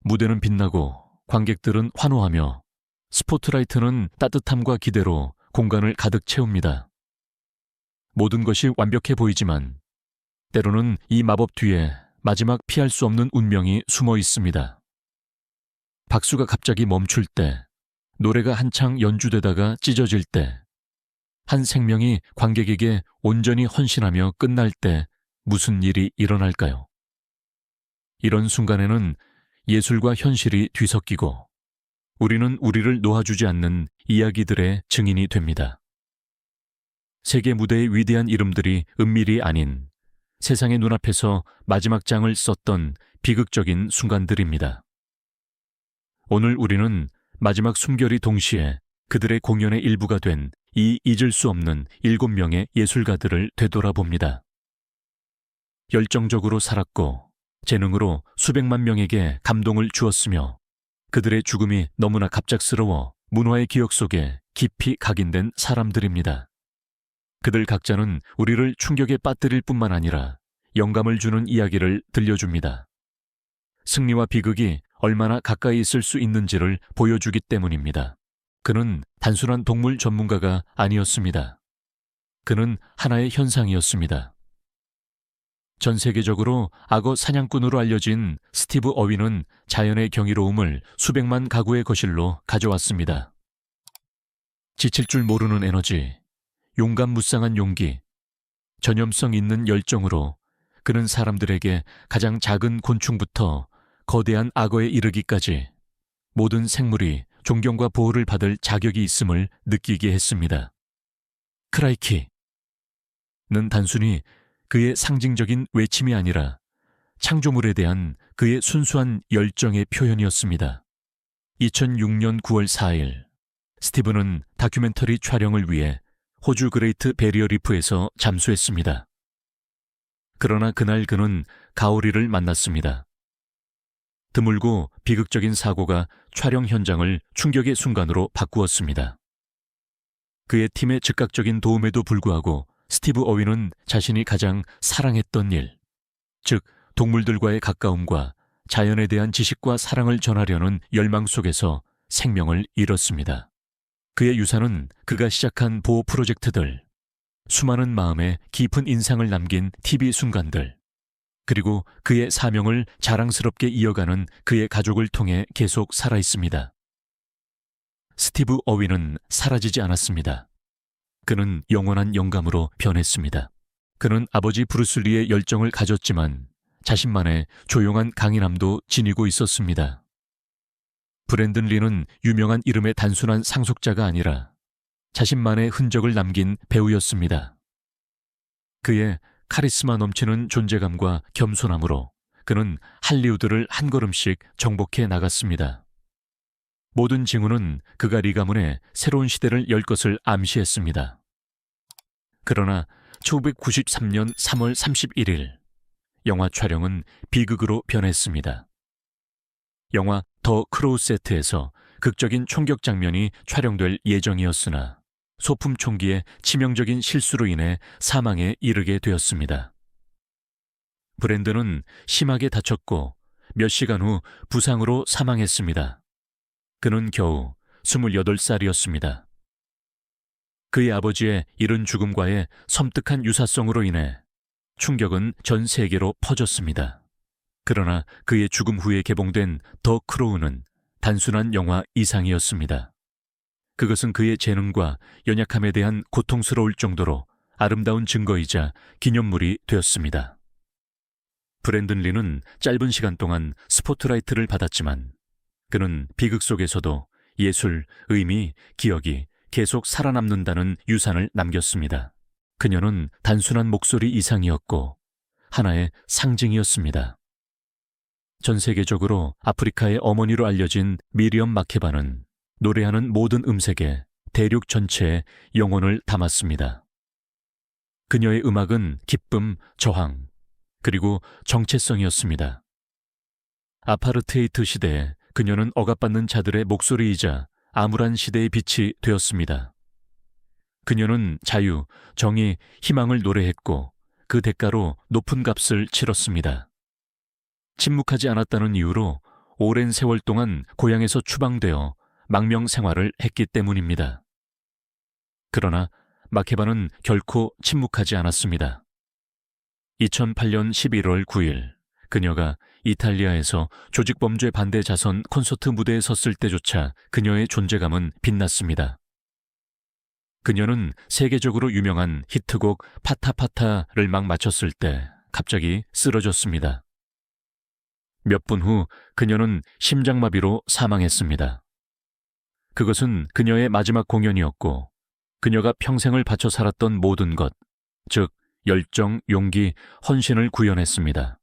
무대는 빛나고 관객들은 환호하며 스포트라이트는 따뜻함과 기대로 공간을 가득 채웁니다. 모든 것이 완벽해 보이지만 때로는 이 마법 뒤에 마지막 피할 수 없는 운명이 숨어 있습니다. 박수가 갑자기 멈출 때, 노래가 한창 연주되다가 찢어질 때, 한 생명이 관객에게 온전히 헌신하며 끝날 때 무슨 일이 일어날까요? 이런 순간에는 예술과 현실이 뒤섞이고 우리는 우리를 놓아주지 않는 이야기들의 증인이 됩니다. 세계 무대의 위대한 이름들이 은밀히 아닌 세상의 눈앞에서 마지막 장을 썼던 비극적인 순간들입니다. 오늘 우리는 마지막 숨결이 동시에 그들의 공연의 일부가 된 이 잊을 수 없는 7명의 예술가들을 되돌아봅니다. 열정적으로 살았고 재능으로 수백만 명에게 감동을 주었으며 그들의 죽음이 너무나 갑작스러워 문화의 기억 속에 깊이 각인된 사람들입니다. 그들 각자는 우리를 충격에 빠뜨릴 뿐만 아니라 영감을 주는 이야기를 들려줍니다. 승리와 비극이 얼마나 가까이 있을 수 있는지를 보여주기 때문입니다. 그는 단순한 동물 전문가가 아니었습니다. 그는 하나의 현상이었습니다. 전 세계적으로 악어 사냥꾼으로 알려진 스티브 어윈은 자연의 경이로움을 수백만 가구의 거실로 가져왔습니다. 지칠 줄 모르는 에너지, 용감무쌍한 용기, 전염성 있는 열정으로 그는 사람들에게 가장 작은 곤충부터 거대한 악어에 이르기까지 모든 생물이 존경과 보호를 받을 자격이 있음을 느끼게 했습니다. 크라이키는 단순히 그의 상징적인 외침이 아니라 창조물에 대한 그의 순수한 열정의 표현이었습니다. 2006년 9월 4일, 스티브는 다큐멘터리 촬영을 위해 호주 그레이트 베리어 리프에서 잠수했습니다. 그러나 그날 그는 가오리를 만났습니다. 드물고 비극적인 사고가 촬영 현장을 충격의 순간으로 바꾸었습니다. 그의 팀의 즉각적인 도움에도 불구하고 스티브 어윈은 자신이 가장 사랑했던 일, 즉 동물들과의 가까움과 자연에 대한 지식과 사랑을 전하려는 열망 속에서 생명을 잃었습니다. 그의 유산은 그가 시작한 보호 프로젝트들, 수많은 마음에 깊은 인상을 남긴 TV 순간들, 그리고 그의 사명을 자랑스럽게 이어가는 그의 가족을 통해 계속 살아있습니다. 스티브 어윈은 사라지지 않았습니다. 그는 영원한 영감으로 변했습니다. 그는 아버지 브루슬리의 열정을 가졌지만 자신만의 조용한 강인함도 지니고 있었습니다. 브랜든 리는 유명한 이름의 단순한 상속자가 아니라 자신만의 흔적을 남긴 배우였습니다. 그의 카리스마 넘치는 존재감과 겸손함으로 그는 할리우드를 한 걸음씩 정복해 나갔습니다. 모든 징후는 그가 리 가문에 새로운 시대를 열 것을 암시했습니다. 그러나 1993년 3월 31일, 영화 촬영은 비극으로 변했습니다. 영화 더 크로우 세트에서 극적인 총격 장면이 촬영될 예정이었으나 소품 총기의 치명적인 실수로 인해 사망에 이르게 되었습니다. 브랜든은 심하게 다쳤고 몇 시간 후 부상으로 사망했습니다. 그는 겨우 28살이었습니다. 그의 아버지의 이른 죽음과의 섬뜩한 유사성으로 인해 충격은 전 세계로 퍼졌습니다. 그러나 그의 죽음 후에 개봉된 더 크로우는 단순한 영화 이상이었습니다. 그것은 그의 재능과 연약함에 대한 고통스러울 정도로 아름다운 증거이자 기념물이 되었습니다. 브랜든 리는 짧은 시간 동안 스포트라이트를 받았지만 그는 비극 속에서도 예술, 의미, 기억이 계속 살아남는다는 유산을 남겼습니다. 그녀는 단순한 목소리 이상이었고 하나의 상징이었습니다. 전 세계적으로 아프리카의 어머니로 알려진 미리엄 마케바는 노래하는 모든 음색에 대륙 전체에 영혼을 담았습니다. 그녀의 음악은 기쁨, 저항, 그리고 정체성이었습니다. 아파르테이트 시대에 그녀는 억압받는 자들의 목소리이자 암울한 시대의 빛이 되었습니다. 그녀는 자유, 정의, 희망을 노래했고 그 대가로 높은 값을 치렀습니다. 침묵하지 않았다는 이유로 오랜 세월 동안 고향에서 추방되어 망명 생활을 했기 때문입니다. 그러나 마케바는 결코 침묵하지 않았습니다. 2008년 11월 9일, 그녀가 이탈리아에서 조직범죄 반대 자선 콘서트 무대에 섰을 때조차 그녀의 존재감은 빛났습니다. 그녀는 세계적으로 유명한 히트곡 파타파타를 막 마쳤을 때 갑자기 쓰러졌습니다. 몇 분 후 그녀는 심장마비로 사망했습니다. 그것은 그녀의 마지막 공연이었고 그녀가 평생을 바쳐 살았던 모든 것, 즉 열정, 용기, 헌신을 구현했습니다.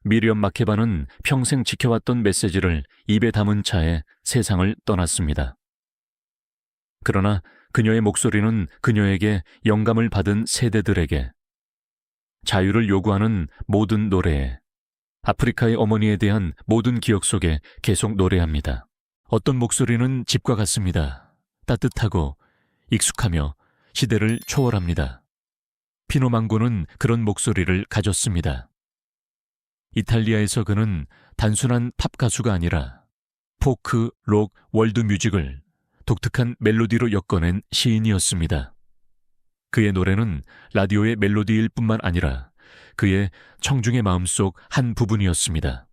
미리엄 마케바는 평생 지켜왔던 메시지를 입에 담은 채 세상을 떠났습니다. 그러나 그녀의 목소리는 그녀에게 영감을 받은 세대들에게, 자유를 요구하는 모든 노래에, 아프리카의 어머니에 대한 모든 기억 속에 계속 노래합니다. 어떤 목소리는 집과 같습니다. 따뜻하고 익숙하며 시대를 초월합니다. 피노 망고는 그런 목소리를 가졌습니다. 이탈리아에서 그는 단순한 팝 가수가 아니라 포크, 록, 월드 뮤직을 독특한 멜로디로 엮어낸 시인이었습니다. 그의 노래는 라디오의 멜로디일 뿐만 아니라 그의 청중의 마음속 한 부분이었습니다.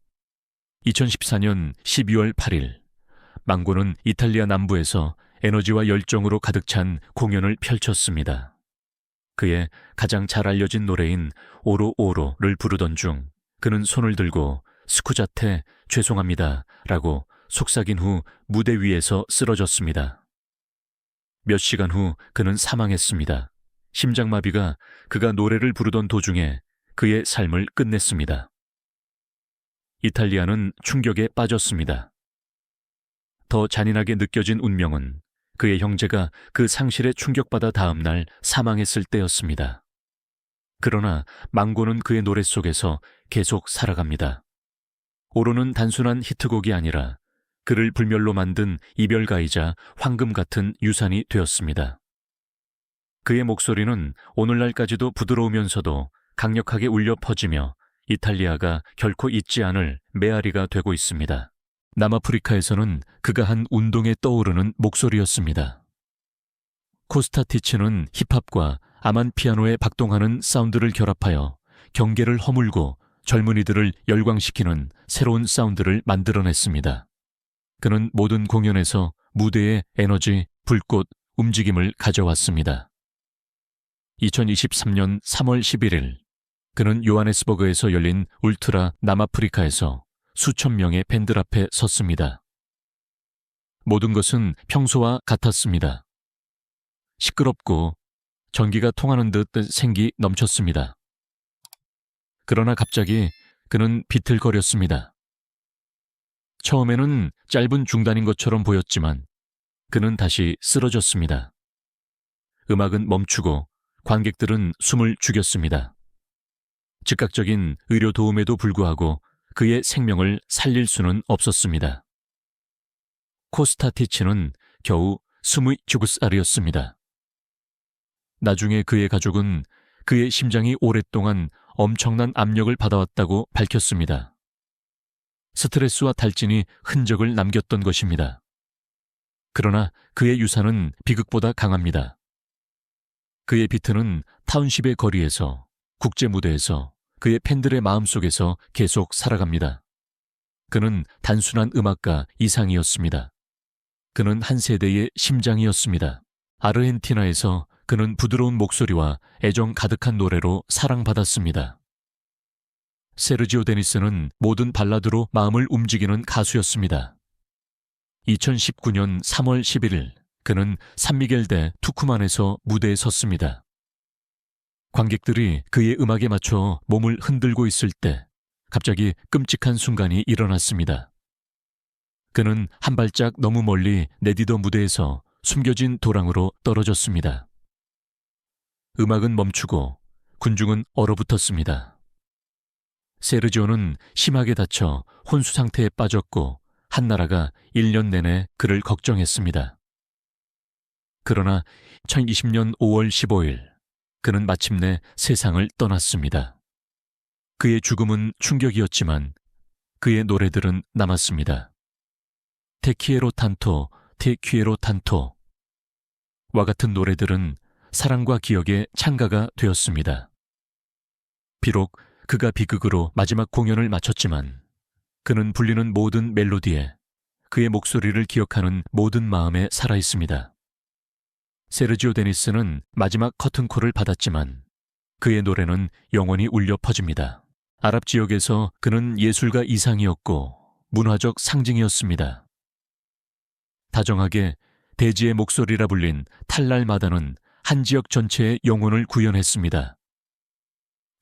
2014년 12월 8일, 망고는 이탈리아 남부에서 에너지와 열정으로 가득 찬 공연을 펼쳤습니다. 그의 가장 잘 알려진 노래인 오로 오로를 부르던 중 그는 손을 들고 스쿠자테 죄송합니다 라고 속삭인 후 무대 위에서 쓰러졌습니다. 몇 시간 후 그는 사망했습니다. 심장마비가 그가 노래를 부르던 도중에 그의 삶을 끝냈습니다. 이탈리아는 충격에 빠졌습니다. 더 잔인하게 느껴진 운명은 그의 형제가 그 상실에 충격받아 다음 날 사망했을 때였습니다. 그러나 망고는 그의 노래 속에서 계속 살아갑니다. 오로는 단순한 히트곡이 아니라 그를 불멸로 만든 이별가이자 황금 같은 유산이 되었습니다. 그의 목소리는 오늘날까지도 부드러우면서도 강력하게 울려 퍼지며 이탈리아가 결코 잊지 않을 메아리가 되고 있습니다. 남아프리카에서는 그가 한 운동에 떠오르는 목소리였습니다. 코스타티치는 힙합과 아만피아노의 박동하는 사운드를 결합하여 경계를 허물고 젊은이들을 열광시키는 새로운 사운드를 만들어냈습니다. 그는 모든 공연에서 무대에 에너지, 불꽃, 움직임을 가져왔습니다. 2023년 3월 11일, 그는 요하네스버그에서 열린 울트라 남아프리카에서 수천 명의 팬들 앞에 섰습니다. 모든 것은 평소와 같았습니다. 시끄럽고 전기가 통하는 듯 생기 넘쳤습니다. 그러나 갑자기 그는 비틀거렸습니다. 처음에는 짧은 중단인 것처럼 보였지만 그는 다시 쓰러졌습니다. 음악은 멈추고 관객들은 숨을 죽였습니다. 즉각적인 의료 도움에도 불구하고 그의 생명을 살릴 수는 없었습니다. 코스타티치는 겨우 22살이었습니다. 나중에 그의 가족은 그의 심장이 오랫동안 엄청난 압력을 받아왔다고 밝혔습니다. 스트레스와 탈진이 흔적을 남겼던 것입니다. 그러나 그의 유산은 비극보다 강합니다. 그의 비트는 타운십의 거리에서, 국제 무대에서, 그의 팬들의 마음속에서 계속 살아갑니다. 그는 단순한 음악가 이상이었습니다. 그는 한 세대의 심장이었습니다. 아르헨티나에서 그는 부드러운 목소리와 애정 가득한 노래로 사랑받았습니다. 세르지오 데니스는 모든 발라드로 마음을 움직이는 가수였습니다. 2019년 3월 11일, 그는 산미겔 대 투쿠만에서 무대에 섰습니다. 관객들이 그의 음악에 맞춰 몸을 흔들고 있을 때 갑자기 끔찍한 순간이 일어났습니다. 그는 한 발짝 너무 멀리 내디더 무대에서 숨겨진 도랑으로 떨어졌습니다. 음악은 멈추고 군중은 얼어붙었습니다. 세르지오는 심하게 다쳐 혼수 상태에 빠졌고 한 나라가 1년 내내 그를 걱정했습니다. 그러나 2020년 5월 15일, 그는 마침내 세상을 떠났습니다. 그의 죽음은 충격이었지만 그의 노래들은 남았습니다. 테키에로 탄토, 테키에로 탄토. 와 같은 노래들은 사랑과 기억의 찬가가 되었습니다. 비록 그가 비극으로 마지막 공연을 마쳤지만 그는 불리는 모든 멜로디에 그의 목소리를 기억하는 모든 마음에 살아있습니다. 세르지오 데니스는 마지막 커튼콜을 받았지만 그의 노래는 영원히 울려 퍼집니다. 아랍 지역에서 그는 예술가 이상이었고 문화적 상징이었습니다. 다정하게 대지의 목소리라 불린 탈랄마다는 한 지역 전체의 영혼을 구현했습니다.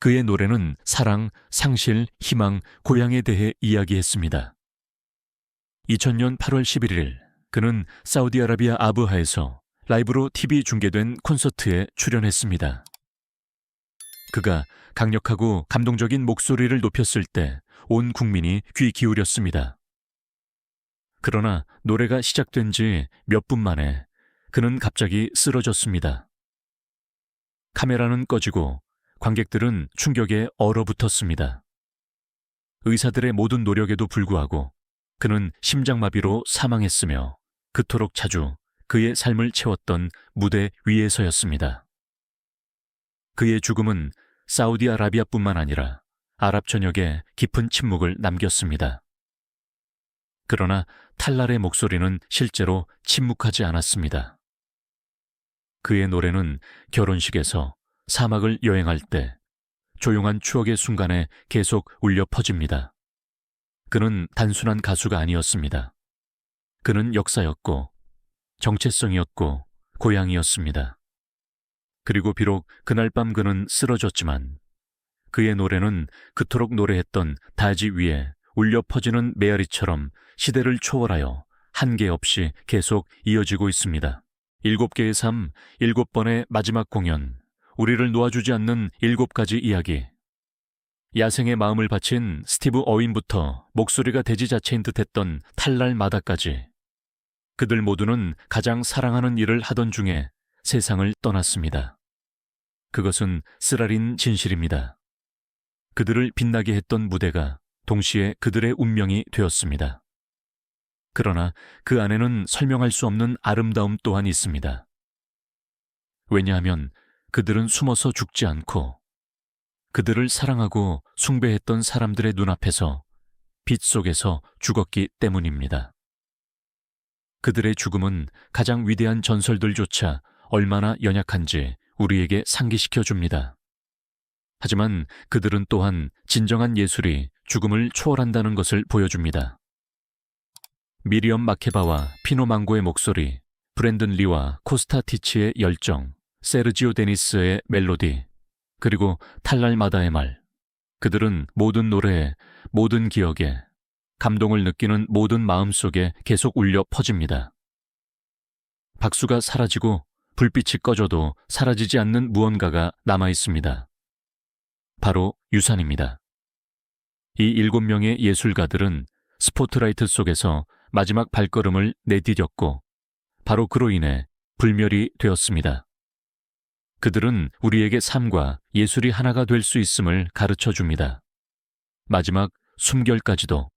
그의 노래는 사랑, 상실, 희망, 고향에 대해 이야기했습니다. 2000년 8월 11일 그는 사우디아라비아 아부하에서 라이브로 TV 중계된 콘서트에 출연했습니다. 그가 강력하고 감동적인 목소리를 높였을 때 온 국민이 귀 기울였습니다. 그러나 노래가 시작된 지 몇 분 만에 그는 갑자기 쓰러졌습니다. 카메라는 꺼지고 관객들은 충격에 얼어붙었습니다. 의사들의 모든 노력에도 불구하고 그는 심장마비로 사망했으며 그토록 자주 그의 삶을 채웠던 무대 위에서였습니다. 그의 죽음은 사우디아라비아뿐만 아니라 아랍 전역에 깊은 침묵을 남겼습니다. 그러나 탈랄의 목소리는 실제로 침묵하지 않았습니다. 그의 노래는 결혼식에서 사막을 여행할 때 조용한 추억의 순간에 계속 울려 퍼집니다. 그는 단순한 가수가 아니었습니다. 그는 역사였고 정체성이었고 고향이었습니다. 그리고 비록 그날 밤 그는 쓰러졌지만 그의 노래는 그토록 노래했던 다지 위에 울려 퍼지는 메아리처럼 시대를 초월하여 한계 없이 계속 이어지고 있습니다. 7개의 삶, 7번의 마지막 공연, 우리를 놓아주지 않는 7가지 이야기. 야생의 마음을 바친 스티브 어윈부터 목소리가 돼지 자체인 듯했던 탈랄마다까지 그들 모두는 가장 사랑하는 일을 하던 중에 세상을 떠났습니다. 그것은 쓰라린 진실입니다. 그들을 빛나게 했던 무대가 동시에 그들의 운명이 되었습니다. 그러나 그 안에는 설명할 수 없는 아름다움 또한 있습니다. 왜냐하면 그들은 숨어서 죽지 않고 그들을 사랑하고 숭배했던 사람들의 눈앞에서 빛 속에서 죽었기 때문입니다. 그들의 죽음은 가장 위대한 전설들조차 얼마나 연약한지 우리에게 상기시켜 줍니다. 하지만 그들은 또한 진정한 예술이 죽음을 초월한다는 것을 보여줍니다. 미리엄 마케바와 피노 망고의 목소리, 브랜든 리와 코스타 티치의 열정, 세르지오 데니스의 멜로디, 그리고 탈랄마다의 말. 그들은 모든 노래에, 모든 기억에, 감동을 느끼는 모든 마음 속에 계속 울려 퍼집니다. 박수가 사라지고 불빛이 꺼져도 사라지지 않는 무언가가 남아 있습니다. 바로 유산입니다. 이 7명의 예술가들은 스포트라이트 속에서 마지막 발걸음을 내디뎠고 바로 그로 인해 불멸이 되었습니다. 그들은 우리에게 삶과 예술이 하나가 될 수 있음을 가르쳐 줍니다. 마지막 숨결까지도